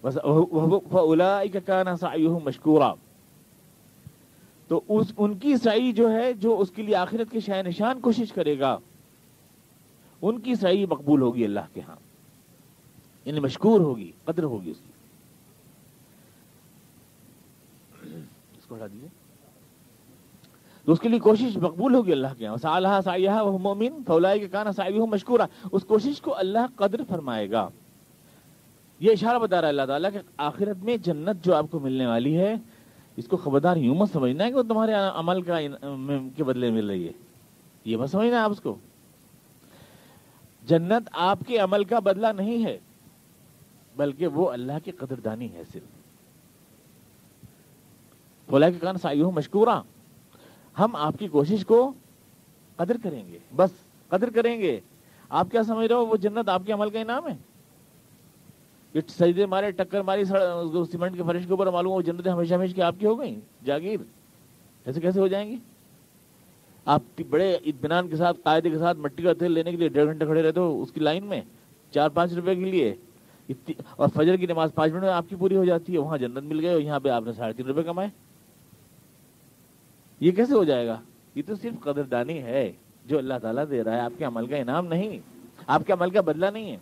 فَأُولَٰئِكَ كَانَ سَعْيُهُمْ مَشْكُورًا تو ان کی سعی جو ہے، جو اس کے لیے آخرت کے شائن نشان کوشش کرے گا، ان کی سعی مقبول ہوگی اللہ کے ہاں، یعنی مشکور ہوگی، قدر ہوگی اس کی. اس کو ہٹا دیجیے. تو اس کے لیے کوشش مقبول ہوگی اللہ کے یہاں. سعیہا سعیہا وہو مؤمن فاولئک کان سعیہم مشکورا. اس کوشش کو اللہ قدر فرمائے گا. یہ اشارہ بتا رہا ہے اللہ تعالیٰ کہ آخرت میں جنت جو آپ کو ملنے والی ہے، اس کو خبردار یوں مت سمجھنا ہے کہ وہ تمہارے عمل کا کے بدلے مل رہی ہے. یہ مت سمجھنا آپ اس کو. جنت آپ کے عمل کا بدلہ نہیں ہے، بلکہ وہ اللہ کی قدردانی ہے صرف. فاولئک کان سعیہم مشکورا. ہم آپ کی کوشش کو قدر کریں گے، بس قدر کریں گے. آپ کیا سمجھ رہے ہو وہ جنت آپ کے عمل کا انعام ہے؟ یہ سجدے مارے، ٹکر ماری سیمنٹ کے فرش کے اوپر، معلوم ہو جنتیں ہمیشہ ہمیشہ کی آپ کی ہو گئی جاگیر؟ ایسے کیسے ہو جائیں گی؟ آپ بڑے اطمینان کے ساتھ، قاعدے کے ساتھ مٹی کا تیل لینے کے لیے 1.5 گھنٹے کھڑے رہتے ہو اس کی لائن میں 4-5 روپے کے لیے، اور فجر کی نماز 5 منٹ میں آپ کی پوری ہو جاتی ہے. وہاں جنت مل گئے اور یہاں پہ آپ نے 3.5 روپے کمائے. یہ کیسے ہو جائے گا؟ یہ تو صرف قدردانی ہے جو اللہ تعالیٰ دے رہا ہے، آپ کے عمل کا انعام نہیں، آپ کے عمل کا بدلہ نہیں ہے.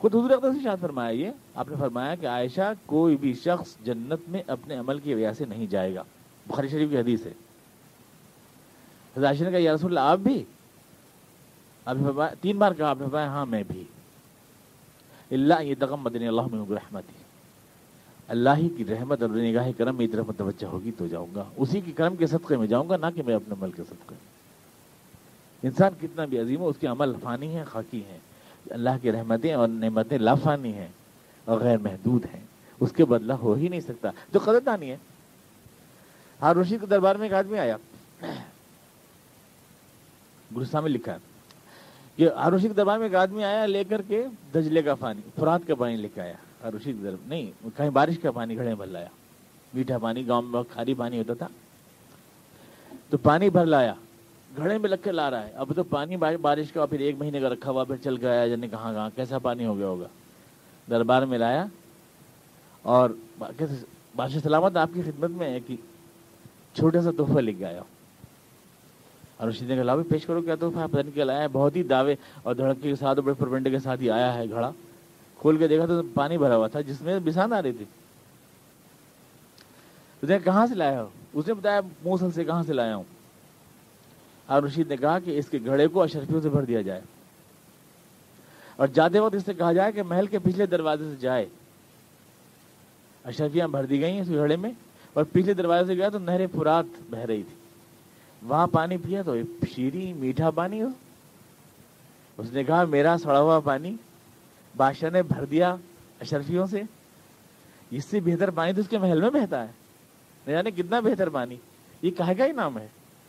خود حضور اقدس نے ارشاد فرمایا، یہ آپ نے فرمایا کہ عائشہ کوئی بھی شخص جنت میں اپنے عمل کی وجہ سے نہیں جائے گا. بخاری شریف کی حدیث ہے. حضرت عائشہ نے کہا یا رسول اللہ آپ بھی؟ آپ نے فرمایا 3 بار کہا. آپ نے فرمایا ہاں میں بھی. اللہ یتغمدنی اللہ من رحمتہ، اللہ ہی کی رحمت اور نگاہ کرم میری طرف متوجہ ہوگی تو جاؤں گا، اسی کی کرم کے صدقے میں جاؤں گا، نہ کہ میں اپنے عمل کے صدقے. انسان کتنا بھی عظیم ہو، اس کے عمل فانی ہیں، خاکی ہیں. اللہ کی رحمتیں اور نعمتیں لافانی ہیں اور غیر محدود ہیں، اس کے بدلہ ہو ہی نہیں سکتا. جو قدردانی ہے. ہارون رشید کے دربار میں ایک آدمی آیا، گلستان میں لکھا ہے کہ ہارون رشید کے دربار میں ایک آدمی آیا لے کر کے دجلے کا پانی، فرات کا پانی لے کے آیا. ہارون رشید کے دربار نہیں، کہیں بارش کا پانی گھڑے بھر لایا، میٹھا پانی، گاؤں میں کھاری پانی ہوتا تھا تو پانی بھر لایا، گھڑے میں لگ کے لا رہا ہے. اب تو پانی بارش کا پھر 1 مہینے کا رکھا ہوا، پھر چل کے آیا جانے کہاں کیسا پانی ہو گیا ہوگا. دربار میں لایا اور بادشاہ سلامت آپ کی خدمت میں ہے کہ چھوٹا سا تحفہ لے کے آیا. اور رشید نے کہا پیش کرو کیا تحفہ ہے. پتہ نہیں کیا لایا ہے، بہت ہی دعوے اور دھڑکے کے ساتھ اور بڑے پرپنڈے کے ساتھ ہی آیا ہے. گھڑا کھول کے دیکھا تو پانی بھرا ہوا تھا جس میں بسان آ رہی تھی. اس نے کہاں سے لایا ہو؟ اس نے بتایا موصل سے. کہاں سے لایا ہوں؟ ہارون رشید نے کہا کہ اس کے گھڑے کو اشرفیوں سے بھر دیا جائے اور جاتے وقت اس سے کہا جائے کہ محل کے پچھلے دروازے سے جائے. اشرفیاں بھر دی گئیں اس گھڑے میں اور پچھلے دروازے سے گیا تو نہر فرات بہ رہی تھی. وہاں پانی پیا تو شیریں میٹھا پانی ہو. اس نے کہا میرا سڑا ہوا پانی بادشاہ نے بھر دیا اشرفیوں سے, اس سے بہتر پانی تو اس کے محل میں بہتا ہے. نہ جانے کتنا بہتر پانی. یہ کہے کا ہی نام ہے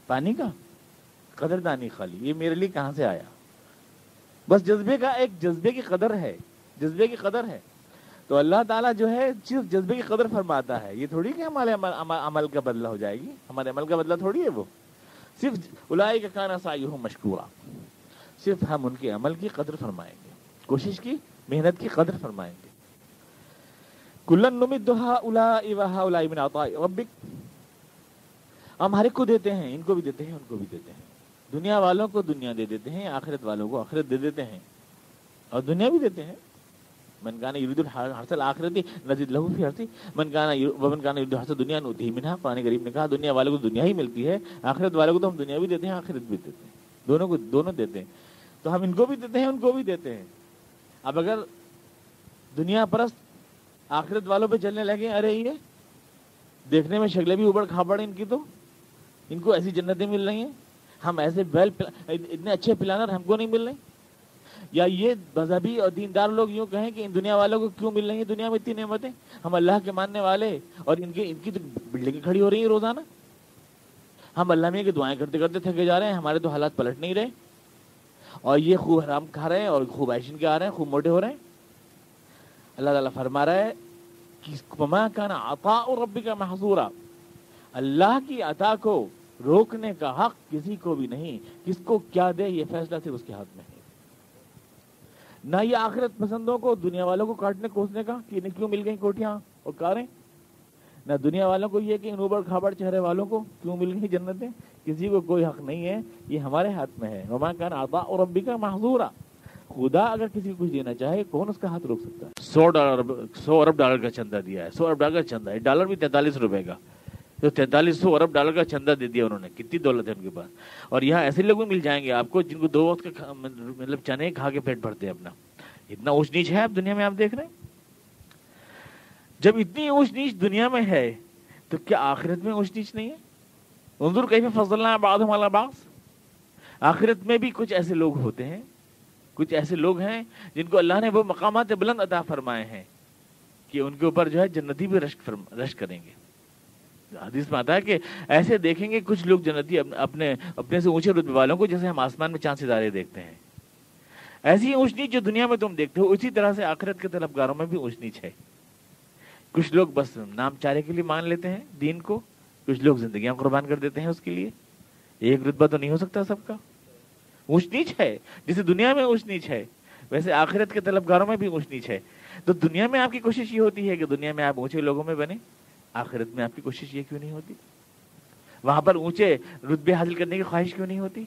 پانی کا, قدردانی خالی. یہ میرے لیے کہاں سے آیا؟ بس جذبے کا ایک جذبے کی قدر ہے, جذبے کی قدر ہے. تو اللہ تعالیٰ جو ہے صرف جذبے کی قدر فرماتا ہے. یہ تھوڑی کہ ہمارے عمل کا بدلہ ہو جائے گی, ہمارے عمل کا بدلہ تھوڑی ہے وہ. صرف اولئک کان سعیہم مشکورا, صرف ہم ان کے عمل کی قدر فرمائیں گے, کوشش کی محنت کی قدر فرمائیں گے. کلن نمد ہؤلاء وہؤلاء من عطاء ربک, ہم ہر ایک کو دیتے ہیں, ان کو بھی دیتے ہیں, ان کو بھی دیتے ہیں. دنیا والوں کو دنیا دے دیتے ہیں, آخرت والوں کو آخرت دے دیتے ہیں, اور دنیا بھی دیتے ہیں. من کان یرید الحرث الآخرۃ نزد لہ فی حرثہ ومن کان یرید حرث الدنیا نؤتہ منہا. قرآن کریم نے کہا دنیا والوں کو دنیا ہی ملتی ہے, آخرت والوں کو تو ہم دنیا بھی دیتے ہیں, آخرت بھی دیتے ہیں, دونوں کو دونوں دیتے ہیں. تو ہم ان کو بھی دیتے ہیں, ان کو بھی دیتے ہیں. اب اگر دنیا پرست آخرت والوں پہ چلنے لگے, ارے یہ دیکھنے میں شکلیں بھی اوبڑ کھاپڑ ان کی, تو ان کو ایسی جنتیں مل رہی ہیں, ہم ایسے اتنے اچھے پلانر ہم کو نہیں مل رہے. یا یہ مذہبی اور دیندار لوگ یوں کہیں کہ ان دنیا والوں کو کیوں مل رہی ہیں دنیا میں اتنی نعمتیں, ہم اللہ کے ماننے والے اور ان کی تو بلڈنگیں کھڑی ہو رہی ہیں روزانہ. ہم اللہ میں کی دعائیں کرتے کرتے تھکے جا رہے ہیں, ہمارے تو حالات پلٹ نہیں رہے, اور یہ خوب حرام کھا رہے ہیں اور خوب عیشن کے آ رہے ہیں, خوب موٹے ہو رہے ہیں. اللہ تعالیٰ فرما رہا ہے کہ وما کان عطاء ربک محظورا, اللہ کی عطا کو روکنے کا حق کسی کو بھی نہیں. کس کو کیا دے یہ فیصلہ صرف اس کے ہاتھ میں ہے. نہ یہ آخرت پسندوں کو دنیا والوں کو کاٹنے کوسنے کا کہ انہیں کیوں مل گئی کوٹیاں اور کاریں, نہ دنیا والوں کو یہ کہ ان اوبڑ کھابڑ چہرے والوں کو کیوں مل گئی جنتیں. کسی کو کوئی حق نہیں ہے, یہ ہمارے ہاتھ میں ہے. وما کان عطاء ربک محظورا, خدا اگر کسی کو کچھ دینا چاہے کون اس کا ہاتھ روک سکتا ہے. 100 ارب ڈالر کا چندہ دیا ہے, 100 ارب ڈالر کا چندہ ہے, ڈالر بھی 43 روپے کا, تو 4300 ارب ڈالر کا چندہ دے دیا انہوں نے. کتنی دولت ہے ان کے پاس. اور یہاں ایسے لوگ بھی مل جائیں گے آپ کو جن کو 2 وقت کا مطلب چنے کھا کے پیٹ بھرتے ہیں اپنا. اتنا اونچ نیچ ہے اب دنیا میں, آپ دیکھ رہے ہیں. جب اتنی اونچ نیچ دنیا میں ہے تو کیا آخرت میں اونچ نیچ نہیں ہے؟ انظر کیف فضلنا بعضهم علی بعض. آخرت میں بھی کچھ ایسے لوگ ہوتے ہیں, کچھ ایسے لوگ ہیں جن کو اللہ نے وہ مقامات بلند عطا فرمائے ہیں کہ ان کے اوپر جو ہے جنتی بھی رشک کریں گے. حدیث میں آتا ہے کہ ایسے دیکھیں گے کچھ لوگ جنتی اپنے سے اونچے رتبے والوں کو جیسے ہم آسمان میں چاند ستارے دیکھتے ہیں. ایسی اونچ نیچ جو دنیا میں تم دیکھتے ہو اسی طرح سے آخرت کے طلبگاروں میں بھی اونچ نیچ ہے. کچھ لوگ بس نام چارے کے لیے مان لیتے ہیں دین کو, کچھ لوگ زندگیاں قربان کر دیتے ہیں اس کے لیے. ایک رتبہ تو نہیں ہو سکتا سب کا. اونچ نیچ ہے, جیسے دنیا میں اونچ نیچ ہے ویسے آخرت کے طلبگاروں میں بھی اونچ نیچ ہے. تو دنیا میں آپ کی کوشش یہ ہوتی ہے کہ دنیا میں آپ اونچے لوگوں میں بنے, آخرت میں آپ کی کوشش یہ کیوں نہیں ہوتی, وہاں پر اونچے رتبے حاصل کرنے کی خواہش کیوں نہیں ہوتی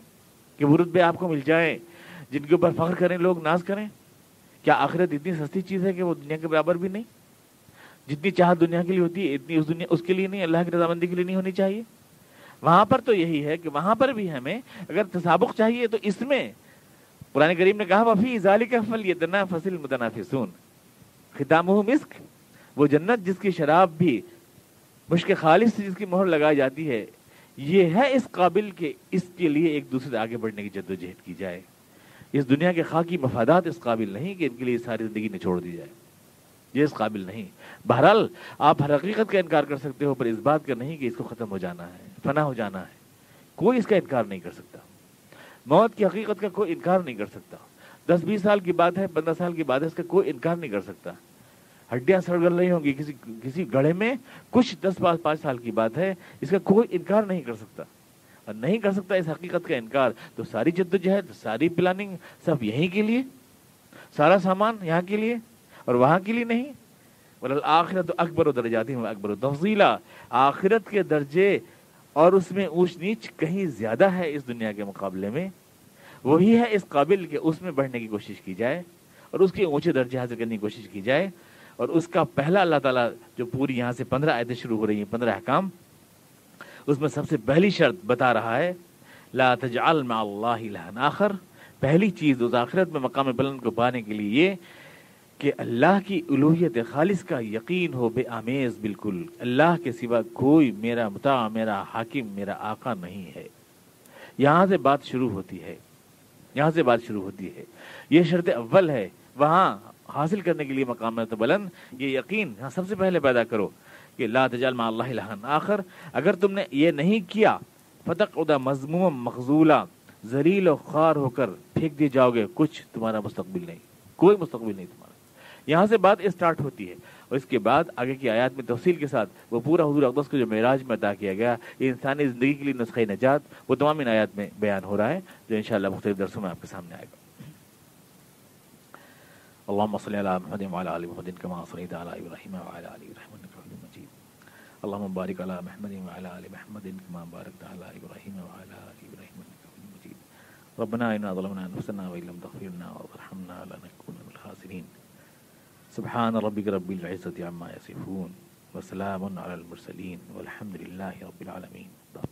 کہ وہ رتبے آپ کو مل جائیں جن کے اوپر فخر کریں لوگ, ناز کریں. کیا آخرت اتنی سستی چیز ہے کہ وہ دنیا کے برابر بھی نہیں؟ جتنی چاہت دنیا کے لیے ہوتی ہے اتنی اس کے لیے نہیں, اللہ کی رضامندی کے لیے نہیں ہونی چاہیے. وہاں پر تو یہی ہے کہ وہاں پر بھی ہمیں اگر تسابق چاہیے تو اس میں قرآن کریم نے کہا وفی ذالک فلیتنافس المتنافسون. ختامہ مسک, وہ جنت جس کی شراب بھی مشک خالص سے جس کی مہر لگائی جاتی ہے, یہ ہے اس قابل کہ اس کے لیے ایک دوسرے سے آگے بڑھنے کی جدوجہد کی جائے. اس دنیا کے خاکی مفادات اس قابل نہیں کہ ان کے لیے ساری زندگی نچوڑ دی جائے, یہ اس قابل نہیں. بہرحال آپ ہر حقیقت کا انکار کر سکتے ہو پر اس بات کا نہیں کہ اس کو ختم ہو جانا ہے, فنا ہو جانا ہے. کوئی اس کا انکار نہیں کر سکتا. موت کی حقیقت کا کوئی انکار نہیں کر سکتا. 10-20 سال کی بات ہے, 15 سال کی بات ہے, اس کا کوئی انکار نہیں کر سکتا. ہڈیاں سڑ گل رہی ہوں گی کسی گڑھے میں, کچھ 10-5 سال کی بات ہے, اس کا کوئی انکار نہیں کر سکتا. اور نہیں کر سکتا اس حقیقت کا انکار تو ساری جدوجہد, ساری پلاننگ سب یہیں کے لیے, سارا سامان یہاں کے لیے اور وہاں کے لیے نہیں. والآخرۃ اکبر درجات و اکبر تفضیلا, آخرت کے درجے اور اس میں اونچ نیچ کہیں زیادہ ہے اس دنیا کے مقابلے میں. وہی ہے اس قابل کہ اس میں بڑھنے کی کوشش کی جائے اور اس کے اونچے درجے حاصل کرنے کی کوشش کی جائے. اور اس کا پہلا اللہ تعالیٰ جو پوری یہاں سے 15 آیتیں شروع ہو رہی ہیں, 15 احکام, اس میں سب سے پہلی شرط بتا رہا ہے لا تجعل مع اللہ الہا آخر، پہلی چیز اس آخرت میں مقام بلند کو پانے کے لیے یہ کہ اللہ کی الوہیت خالص کا یقین ہو، بے آمیز بالکل، اللہ کے سوا کوئی میرا مطاع، میرا حاکم، میرا آقا نہیں ہے۔ یہاں سے بات شروع ہوتی ہے، یہاں سے بات شروع ہوتی ہے، یہ شرط اول ہے۔ وہاں حاصل کرنے کے لیے مقام بلند یہ یقین یہاں سب سے پہلے پیدا کرو کہ لا تجعل مع اللہ الہا آخر۔ اگر تم نے یہ نہیں کیا، فتقعد مذموما مخذولا، ذلیل و خوار ہو کر پھینک دیے جاؤ گے، کچھ تمہارا مستقبل نہیں، کوئی مستقبل نہیں تمہارا۔ یہاں سے بات اسٹارٹ ہوتی ہے، اور اس کے بعد آگے کی آیات میں تفصیل کے ساتھ وہ پورا حضور اقدس کو جو معراج میں عطا کیا گیا، یہ انسانی زندگی کے لیے نسخہ نجات، وہ تمام ان آیات میں بیان ہو رہا ہے، جو انشاءاللہ مختلف درسوں میں آپ کے سامنے آئے گا۔ اللهم صل على محمد وعلى ال محمد كما صليت على ابراهيم وعلى ال ابراهيم انك حميد مجيد اللهم بارك على محمد وعلى ال محمد كما باركت على ابراهيم وعلى ال ابراهيم انك حميد مجيد ربنا اننا ظلمنا انفسنا وان لم تغفر لنا وترحمنا لنكونن من الخاسرين سبحان ربك رب العزة عما يصفون وسلام على المرسلين والحمد لله رب العالمين۔